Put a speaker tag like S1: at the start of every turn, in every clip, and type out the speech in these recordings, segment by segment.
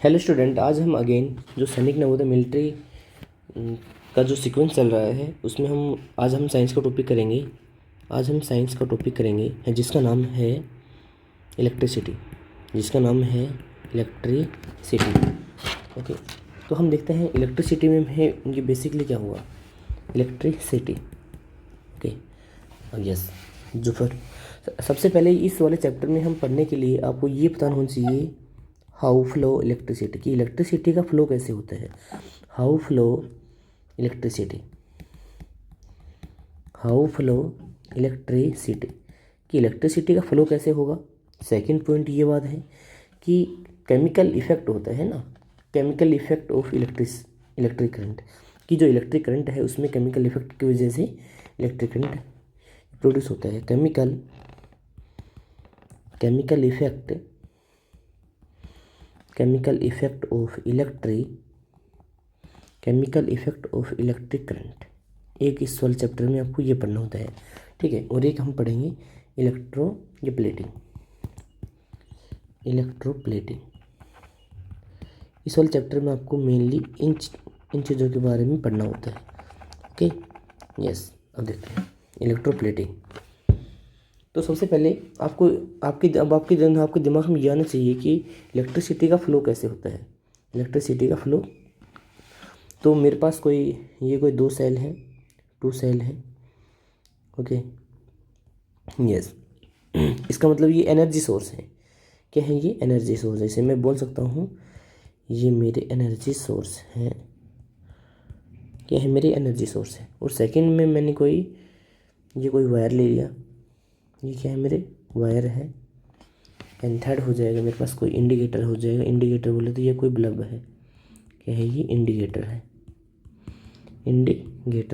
S1: Hello student, आज हम again जो सैनिक नवोदय मिलिट्री का जो सीक्वेंस चल रहा है उसमें आज हम साइंस का टॉपिक करेंगे। जिसका नाम है इलेक्ट्रिसिटी। ओके, तो हम देखते हैं इलेक्ट्रिसिटी में है ये बेसिकली क्या हुआ। Electricity, okay, yes. जो फिर सबसे पहले इस वाले चैप्टर में हम पढ़ने के लिए आपको ये पता होना चाहिए हाउ फ्लो इलेक्ट्रिसिटी, की इलेक्ट्रिसिटी का फ्लो कैसे होता है। हाउ फ्लो इलेक्ट्रिसिटी कि इलेक्ट्रिसिटी का फ्लो कैसे होगा। सेकंड पॉइंट ये बात है कि केमिकल इफेक्ट होता है ना, chemical effect of electric current, कि जो इलेक्ट्रिक करंट है उसमें केमिकल इफेक्ट की वजह से इलेक्ट्रिक करंट प्रोड्यूस होता है। Chemical effect of electric current, एक इस वाले चैप्टर में आपको ये पढ़ना होता है, ठीक है। और एक हम पढ़ेंगे इलेक्ट्रोप्लेटिंग। इस वाले चैप्टर में आपको मेनली इन चीज़ों के बारे में पढ़ना होता है, ओके, यस। अब देखते हैं इलेक्ट्रोप्लेटिंग। तो सबसे पहले आपके दिमाग में ये आना चाहिए कि इलेक्ट्रिसिटी का फ्लो कैसे होता है। इलेक्ट्रिसिटी का फ्लो, तो मेरे पास कोई दो सेल है, टू सेल है, ओके, यस। इसका मतलब ये एनर्जी सोर्स है। क्या है ये? एनर्जी सोर्स है। इसे मैं बोल सकता हूँ ये मेरे एनर्जी सोर्स है। क्या है? मेरे एनर्जी सोर्स है। और सेकंड में मैंने कोई वायर ले लिया, ये क्या है? मेरे वायर है। एंड थर्ड हो जाएगा मेरे पास कोई इंडिकेटर हो जाएगा। इंडिकेटर बोले तो ये कोई बल्ब है। क्या है ये? इंडिकेटर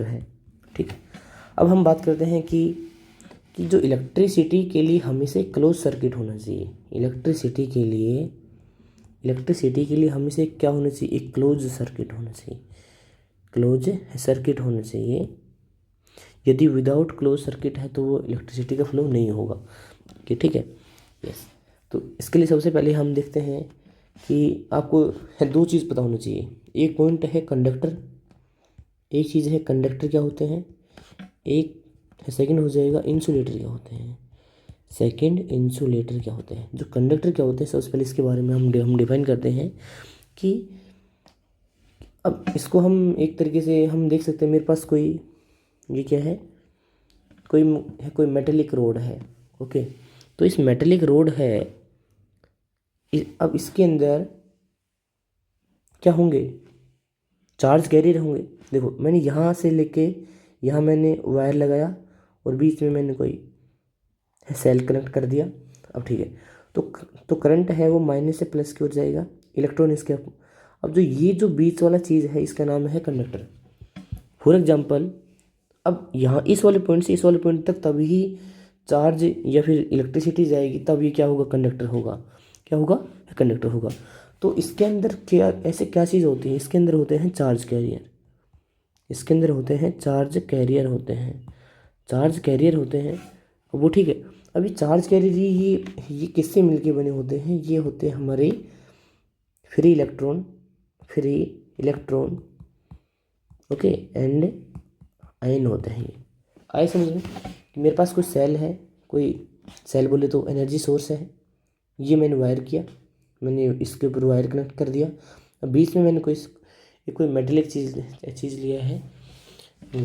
S1: है, ठीक है। अब हम बात करते हैं कि जो इलेक्ट्रिसिटी के लिए हमेशा क्लोज सर्किट होना चाहिए। इलेक्ट्रिसिटी के लिए हमेशा क्या होना चाहिए? एक क्लोज सर्किट होना चाहिए। यदि विदाउट क्लोज सर्किट है तो वो इलेक्ट्रिसिटी का फ्लो नहीं होगा, ठीक है, यस। तो इसके लिए सबसे पहले हम देखते हैं कि आपको दो चीज़ पता होनी चाहिए। एक पॉइंट है कंडक्टर, एक चीज़ है कंडक्टर क्या होते हैं, एक सेकंड हो जाएगा इंसुलेटर क्या होते हैं। जो कंडक्टर क्या होते हैं, सबसे पहले इसके बारे में हम डिफाइन करते हैं कि अब इसको हम एक तरीके से हम देख सकते हैं। मेरे पास ये क्या है? कोई मेटेलिक रोड है, ओके। तो इस मेटेलिक रोड है, अब इसके अंदर क्या होंगे? चार्ज कैरियर होंगे। देखो, मैंने यहाँ से लेके यहाँ मैंने वायर लगाया और बीच में मैंने कोई सेल कनेक्ट कर दिया। अब ठीक है, तो करंट है वो माइनस से प्लस की ओर जाएगा, इलेक्ट्रॉन इसके। अब जो बीच वाला चीज़ है इसका नाम है कंडक्टर। फॉर एग्जांपल, अब यहाँ इस वाले पॉइंट से इस वाले पॉइंट तक तभी चार्ज या फिर इलेक्ट्रिसिटी जाएगी, तब ये क्या होगा? कंडक्टर होगा। तो इसके अंदर क्या चीज़ होती है? इसके अंदर होते हैं चार्ज कैरियर होते हैं। वो ठीक है। अभी चार्ज कैरियर ये किससे मिलके बने होते हैं? ये होते हैं हमारे free electron, okay, and ion होते हैं। ये आए समझ में? मेरे पास कोई सेल बोले तो एनर्जी सोर्स है। ये मैंने वायर किया, मैंने इसके ऊपर वायर कनेक्ट कर दिया। अब बीच में मैंने कोई मेटेलिक चीज़ लिया है,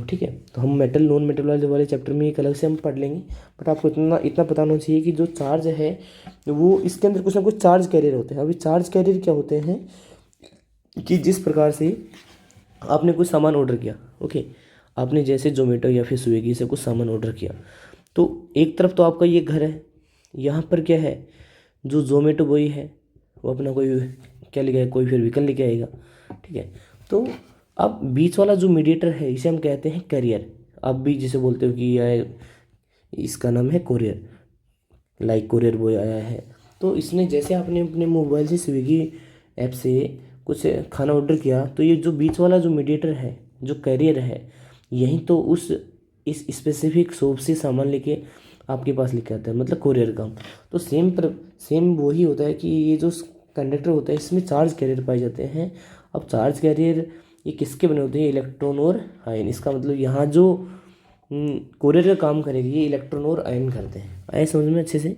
S1: ठीक है। तो हम मेटल नॉन मेटल वाले चैप्टर में एक अलग से हम पढ़ लेंगे। बट आपको इतना पता होना चाहिए कि जो चार्ज है वो इसके अंदर कुछ ना कुछ चार्ज कैरियर होते हैं। अभी चार्ज कैरियर क्या होते हैं कि जिस प्रकार से आपने कुछ सामान ऑर्डर किया, ओके, आपने जैसे जोमेटो या फिर स्विगी से कुछ सामान ऑर्डर किया, तो एक तरफ तो आपका ये घर है, यहाँ पर क्या है? जो जोमेटो बॉय है वो अपना कोई क्या लेके आएगा? कोई फिर व्हीकल लेके आएगा, ठीक है। तो अब बीच वाला जो मीडिएटर है इसे हम कहते हैं कैरियर। आप भी जिसे बोलते हो कि इसका नाम है कोरियर, लाइक कोरियर बॉय आया है। तो इसने जैसे आपने अपने मोबाइल से स्विगी ऐप से कुछ खाना ऑर्डर किया, तो ये जो बीच वाला जो मीडिएटर है, जो कैरियर है, यहीं तो इस स्पेसिफिक शॉप से सामान लेके आपके पास लेके आता है, मतलब कोरियर काम। तो सेम वही होता है कि ये जो कंडक्टर होता है इसमें चार्ज कैरियर पाए जाते हैं। अब चार्ज कैरियर ये किसके बने होते हैं? इलेक्ट्रॉन और आयन। इसका मतलब यहाँ जो कोरियर का काम करेगी ये इलेक्ट्रॉन और आयन करते हैं। आए समझ में अच्छे से?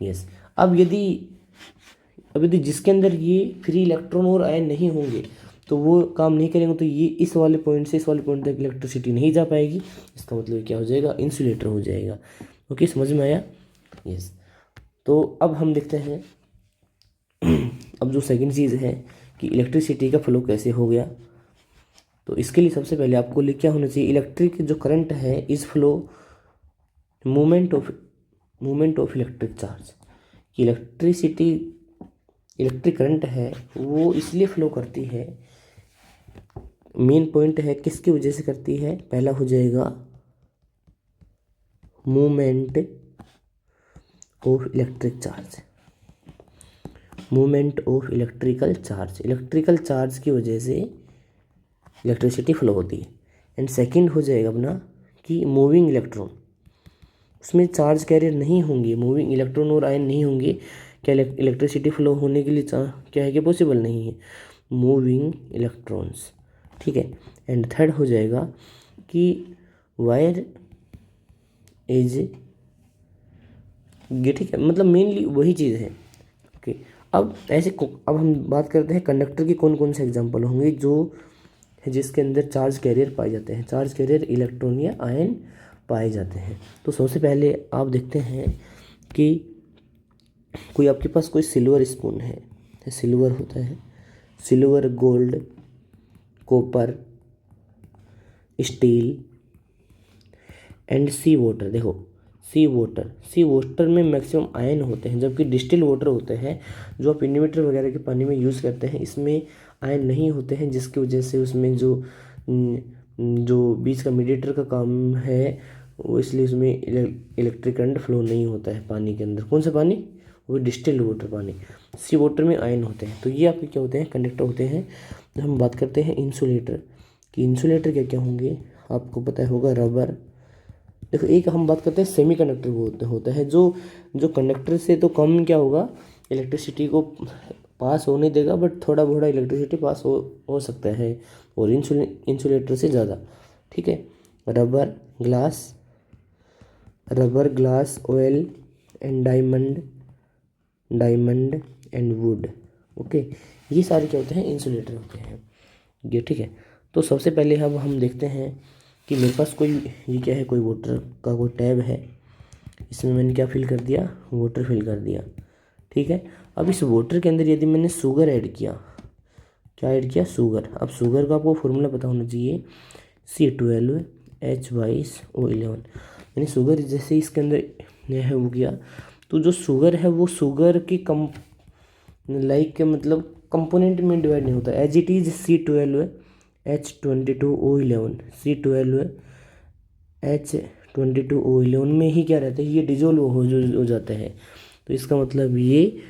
S1: यस। अब यदि जिसके अंदर ये फ्री इलेक्ट्रॉन और आयन नहीं होंगे तो वो काम नहीं करेंगे, तो ये इस वाले पॉइंट से इस वाले पॉइंट तक इलेक्ट्रिसिटी नहीं जा पाएगी। इसका मतलब क्या हो जाएगा? इंसुलेटर हो जाएगा। ओके, समझ में आया? यस। तो अब हम देखते हैं अब जो सेकंड चीज़ है कि इलेक्ट्रिसिटी का फ्लो कैसे हो गया। तो इसके लिए सबसे पहले आपको क्या होना चाहिए? इलेक्ट्रिक जो करंट है इस flow movement of electric charge. Electric current है वो इसलिए फ्लो करती है, मेन पॉइंट है किसकी वजह से करती है? पहला हो जाएगा movement of electric charge, movement of electrical charge की वजह से इलेक्ट्रिसिटी फ्लो होती है। एंड सेकंड हो जाएगा अपना कि मूविंग इलेक्ट्रॉन, उसमें चार्ज कैरियर नहीं होंगे, मूविंग इलेक्ट्रॉन और आयन नहीं होंगे, क्या इलेक्ट्रिसिटी फ्लो होने के लिए क्या है कि पॉसिबल नहीं है? Moving electrons. ठीक है। एंड थर्ड हो जाएगा कि वायर इज ये, ठीक है, मतलब मेनली वही चीज़ है। ओके। अब हम बात करते हैं कंडक्टर की कौन कौन से एग्जाम्पल होंगे जो जिसके अंदर चार्ज कैरियर पाए जाते हैं। चार्ज कैरियर इलेक्ट्रॉन या आयन पाए जाते हैं। तो सबसे पहले आप देखते हैं कि कोई आपके पास कोई सिल्वर स्पून है, सिल्वर होता है, silver, gold, copper, steel and sea water. देखो सी वाटर में मैक्सिमम आयन होते हैं, जबकि डिस्टिल वाटर होते हैं जो आप इन्वर्टर वगैरह के पानी में यूज़ करते हैं, इसमें आयन नहीं होते हैं, जिसकी वजह से उसमें जो बीच का मीडिएटर का काम है वो, इसलिए उसमें इलेक्ट्रिक करंट फ्लो नहीं होता है पानी के अंदर। कौन सा पानी? वो डिस्टिल्ड वाटर पानी। सी वाटर में आयन होते हैं। तो ये आपके क्या होते हैं? कंडक्टर होते हैं। हम बात करते हैं इंसुलेटर कि इंसुलेटर क्या क्या होंगे, आपको पता होगा, रबर। देखो एक हम बात करते हैं सेमी कंडक्टर वो होता है जो कंडक्टर से तो कम क्या होगा, इलेक्ट्रिसिटी को पास होने देगा, बट थोड़ा बहुत इलेक्ट्रिसिटी पास हो सकता है, और इंसुलेटर से ज़्यादा। ठीक है। Rubber glass oil and diamond and would. Okay, ये सारे क्या होते हैं? इंसुलेटर होते हैं ये। ठीक है। तो सबसे पहले अब हम देखते हैं कि मेरे पास ये क्या है, कोई वाटर का कोई टैब है, इसमें मैंने क्या फिल कर दिया? वाटर फिल कर दिया। ठीक है। अब इस वाटर के अंदर यदि मैंने शुगर ऐड किया, क्या ऐड किया? शुगर। अब शुगर का आपको फॉर्मूला पता होना चाहिए, C12H22O11। यानी शुगर जैसे इसके अंदर है वो किया, तो जो शुगर है वो शुगर की मतलब कंपोनेंट में डिवाइड नहीं होता, एज इट इज C12H22O11 में ही क्या रहता है? ये डिजोल्व हो जाता है। तो इसका मतलब ये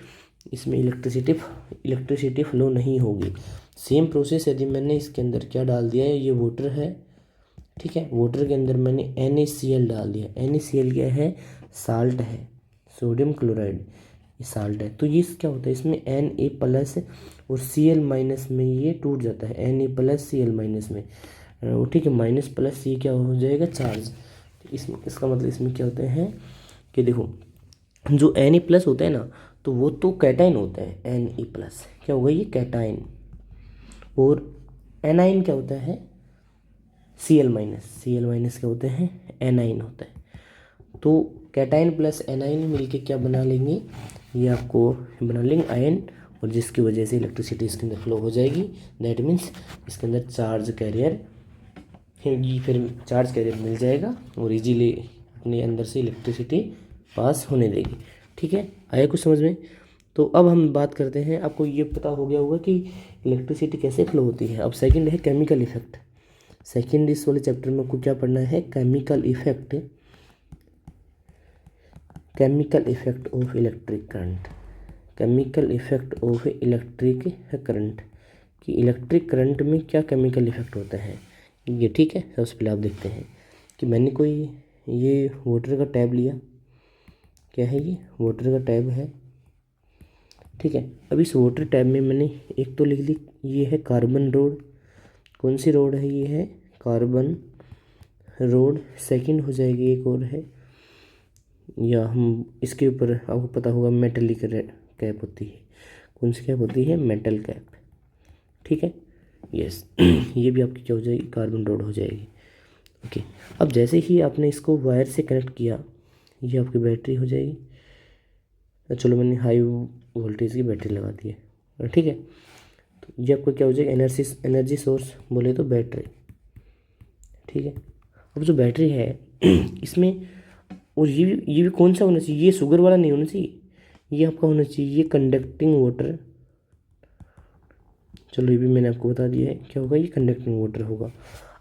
S1: इसमें इलेक्ट्रिसिटी फ्लो नहीं होगी। सेम प्रोसेस यदि मैंने इसके अंदर क्या डाल दिया है, ये वाटर है, ठीक है, वाटर के अंदर मैंने NaCl डाल दिया। NaCl क्या है? साल्ट है, सोडियम क्लोराइड, ये साल्ट है। तो ये क्या होता है? इसमें Na प्लस और Cl माइनस में ये टूट जाता है, Na प्लस Cl माइनस में, ठीक है, माइनस प्लस ये क्या हो जाएगा? चार्ज। इसका मतलब इसमें क्या होते हैं कि देखो जो Na प्लस होता है ना, तो वो तो कैटाइन होता है, Na प्लस क्या होगा? ये कैटाइन। और एनाइन क्या होता है? Cl माइनस क्या होते हैं? एनाइन होता है। तो कैटाइन प्लस एनाइन मिलके क्या बना लेंगे? ये आपको बना लेंगे आयन, और जिसकी वजह से इलेक्ट्रिसिटी इसके अंदर फ्लो हो जाएगी। दैट मीन्स इसके अंदर चार्ज कैरियर मिल जाएगा और इजीली अपने अंदर से इलेक्ट्रिसिटी पास होने देगी। ठीक है, आया कुछ समझ में? तो अब हम बात करते हैं, आपको ये पता हो गया होगा कि इलेक्ट्रिसिटी कैसे फ्लो होती है। अब सेकंड है केमिकल इफेक्ट। सेकंड इस वाले चैप्टर में आपको क्या पढ़ना है? Chemical effect of electric current. Chemical effect of electric current कि इलेक्ट्रिक करंट में क्या केमिकल इफेक्ट होता है ये। ठीक है, सबसे पहले आप देखते हैं कि मैंने कोई ये वाटर का टैब लिया, क्या है ये? वाटर का टैब है, ठीक है। अब इस वाटर टैब में मैंने एक तो लिख ली, ये है कार्बन रोड। कौन सी रोड है? ये है कार्बन रोड। सेकंड हो जाएगी, एक और है, या हम इसके ऊपर आपको पता होगा मेटलिक कैप होती है। कौन सी कैप होती है? Metal cap. ठीक है, यस। ये भी आपकी क्या हो जाएगी? कार्बन रोड हो जाएगी। ओके, अब जैसे ही आपने इसको वायर से कनेक्ट किया, ये आपकी बैटरी हो जाएगी। चलो मैंने हाई वोल्टेज की बैटरी लगा दी है, ठीक है। तो ये आपको क्या हो जाएगा? एनर्जी सोर्स बोले तो बैटरी, ठीक है। अब जो बैटरी है इसमें, और ये भी कौन सा होना चाहिए? ये शुगर वाला नहीं होना चाहिए, ये आपका होना चाहिए ये कंडक्टिंग वाटर। चलो ये भी मैंने आपको बता दिया है क्या होगा, ये कंडक्टिंग वाटर होगा।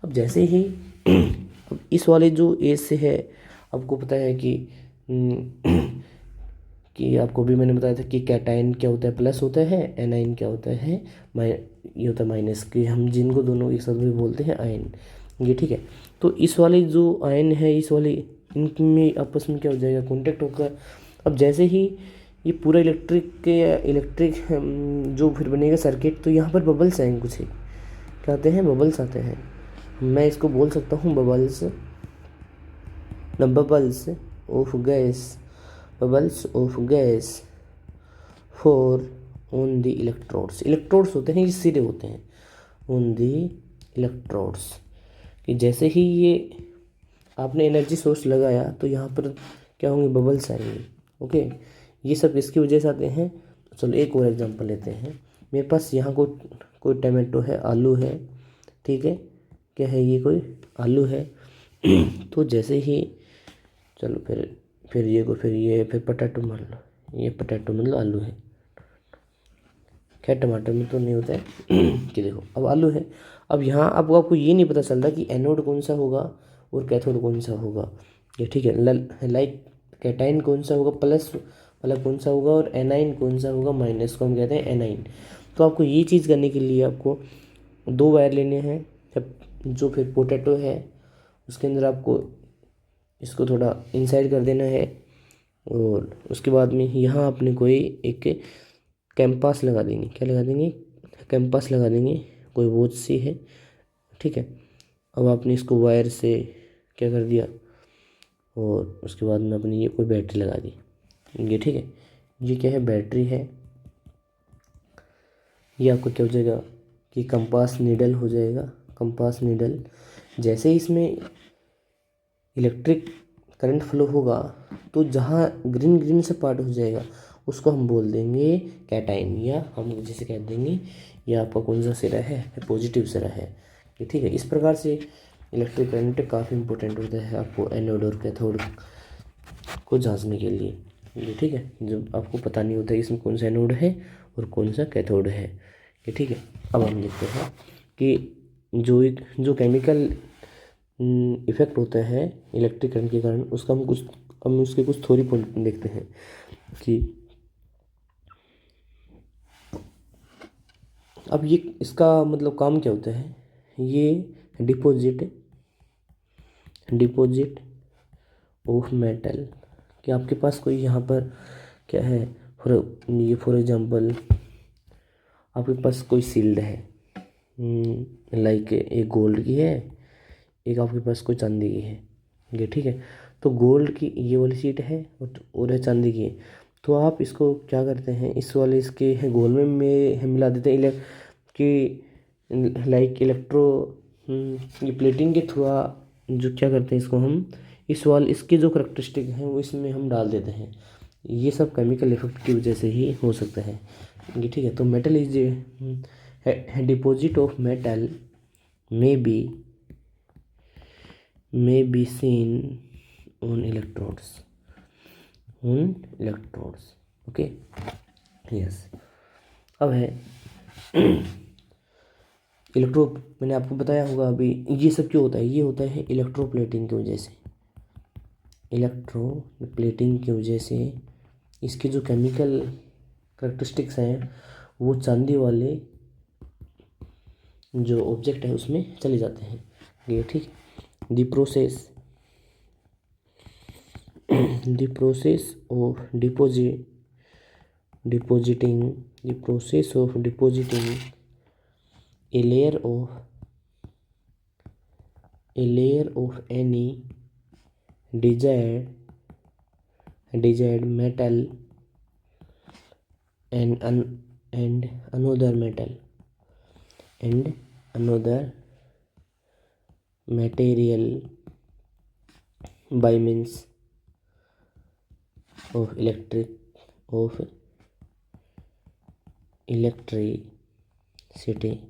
S1: अब जैसे ही अब इस वाले जो एज से है, आपको पता है कि कि आपको भी मैंने बताया था कि कैटाइन क्या होता है? प्लस होता है। एनाइन क्या होता है? ये होता है माइनस, कि हम जिनको दोनों एक साथ में बोलते हैं आयन, ये, ठीक है। तो इस वाले जो आयन है, इस वाले इनमें आपस में क्या हो जाएगा? कॉन्टेक्ट होकर। अब जैसे ही ये पूरा इलेक्ट्रिक जो फिर बनेगा सर्किट, तो यहाँ पर बबल्स आएंगे कुछ ही, क्या आते हैं? बबल्स आते हैं। मैं इसको बोल सकता हूँ bubbles, bubbles of gas, bubbles of gas for on the electrodes. Electrodes होते हैं, ये सिरे होते हैं ऑन द इलेक्ट्रोड्स, कि जैसे ही ये आपने एनर्जी सोर्स लगाया तो यहाँ पर क्या होंगे? बबल्स आएंगे। ओके, ये सब किसकी वजह से आते हैं? चलो एक और एग्जांपल लेते हैं। मेरे पास यहाँ कोई टमाटो है, आलू है, ठीक है। क्या है ये? कोई आलू है। तो जैसे ही, चलो फिर ये को फिर ये फिर पोटैटो मान लो, ये पोटैटो मतलब आलू है। खैर टमाटर में तो नहीं होता है कि देखो अब आलू है। अब यहाँ अब आपको ये नहीं पता चलता कि एनोड कौन सा होगा और कैथोड कौन सा होगा, ये, ठीक है। लाइक कैटाइन कौन सा होगा? प्लस वाला कौन सा होगा? और एनाइन कौन सा होगा? माइनस को हम कहते हैं एनाइन। तो आपको ये चीज़ करने के लिए आपको दो वायर लेने हैं। जो फिर पोटैटो है उसके अंदर आपको इसको थोड़ा इनसाइड कर देना है, और उसके बाद में यहाँ आपने कोई एक कैंपास लगा देंगे। क्या लगा देंगे? कैंपास लगा देंगे, कोई वॉच सी है, ठीक है। अब आपने इसको वायर से क्या कर दिया, और उसके बाद में अपनी ये कोई बैटरी लगा दी, ये, ठीक है। ये क्या है? बैटरी है। ये आपको क्या हो जाएगा कि कंपास नीडल हो जाएगा, कंपास नीडल। जैसे ही इसमें इलेक्ट्रिक करंट फ्लो होगा, तो जहाँ ग्रीन ग्रीन से पार्ट हो जाएगा उसको हम बोल देंगे कैटाइन, या हम जैसे कह देंगे ये आपका कौन सा सिरा है? पॉजिटिव सिरा है, ये, ठीक है। इस प्रकार से इलेक्ट्रिक करंट काफ़ी इंपॉर्टेंट होता है आपको एनोड और कैथोड को जांचने के लिए, ये, ठीक है। जब आपको पता नहीं होता है इसमें कौन सा एनोड है और कौन सा कैथोड है, ये, ठीक है। अब हम देखते हैं कि जो केमिकल इफेक्ट होता है इलेक्ट्रिक करंट के कारण, उसका हम उसके कुछ थ्योरी पॉइंट देखते हैं कि अब ये इसका मतलब काम क्या होता है? ये डिपॉजिट ऑफ मेटल, कि आपके पास कोई यहाँ पर क्या है, फॉर एग्जांपल आपके पास कोई शील्ड है, लाइक एक गोल्ड की है, एक आपके पास कोई चांदी की है, ये, ठीक है। तो गोल्ड की ये वाली शीट है और है चांदी की है। तो आप इसको क्या करते हैं? इस वाले इसके गोल में मिला देते हैं कि लाइक इलेक्ट्रो ये प्लेटिंग के थ्रू जो क्या करते हैं, इसको हम इसके जो करेक्टरिस्टिक हैं वो इसमें हम डाल देते हैं। ये सब केमिकल इफेक्ट की वजह से ही हो सकता है, ये, ठीक है। तो metal is deposit of metal may be seen on electrodes, okay, yes. अब है इलेक्ट्रो, मैंने आपको बताया होगा अभी, ये सब क्यों होता है? ये होता है इलेक्ट्रोप्लेटिंग की वजह से, इलेक्ट्रोप्लेटिंग की वजह से इसके जो केमिकल करेक्टरिस्टिक्स हैं वो चांदी वाले जो ऑब्जेक्ट है उसमें चले जाते हैं, ये, ठीक। The process of depositing, the process of depositing a layer of any desired metal and another material by means of electricity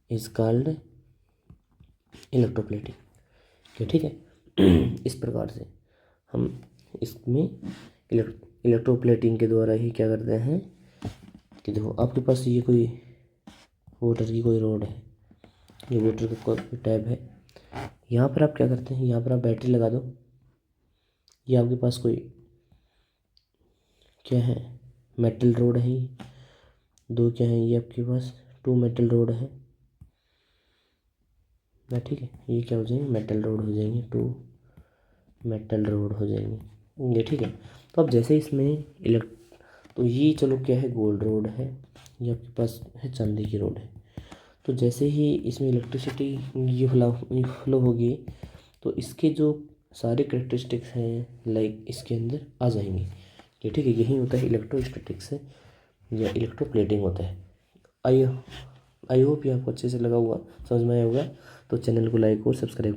S1: is called electroplating. ठीक है। इस प्रकार से हम इसमें इलेक्ट्रोप्लेटिंग के द्वारा ही क्या करते हैं कि देखो आपके पास ये कोई वाटर की कोई रोड है, ये वाटर का कोई टैप है, यहाँ पर आप क्या करते हैं, यहाँ पर आप बैटरी लगा दो। ये आपके पास कोई क्या है, मेटल रोड है, ये दो क्या है, ये आपके पास 2 मेटल रोड है ना। ठीक है, ये क्या हो जाएंगे, मेटल रोड हो जाएंगे, 2 मेटल रोड हो जाएंगे ये। ठीक है, तो अब जैसे इसमें तो ये चलो क्या है, गोल्ड रोड है, ये आपके पास है चांदी की रोड है। तो जैसे ही इसमें इलेक्ट्रिसिटी ये फ्लो होगी तो इसके जो सारे करेक्टरिस्टिक्स हैं लाइक इसके अंदर आ जाएंगे। ये ठीक है, यही होता है इलेक्ट्रोस्टैटिक्स है या इलेक्ट्रोप्लेटिंग होता है। आई होप ये आपको अच्छे से लगा हुआ, समझ में आया होगा। तो चैनल को लाइक और सब्सक्राइब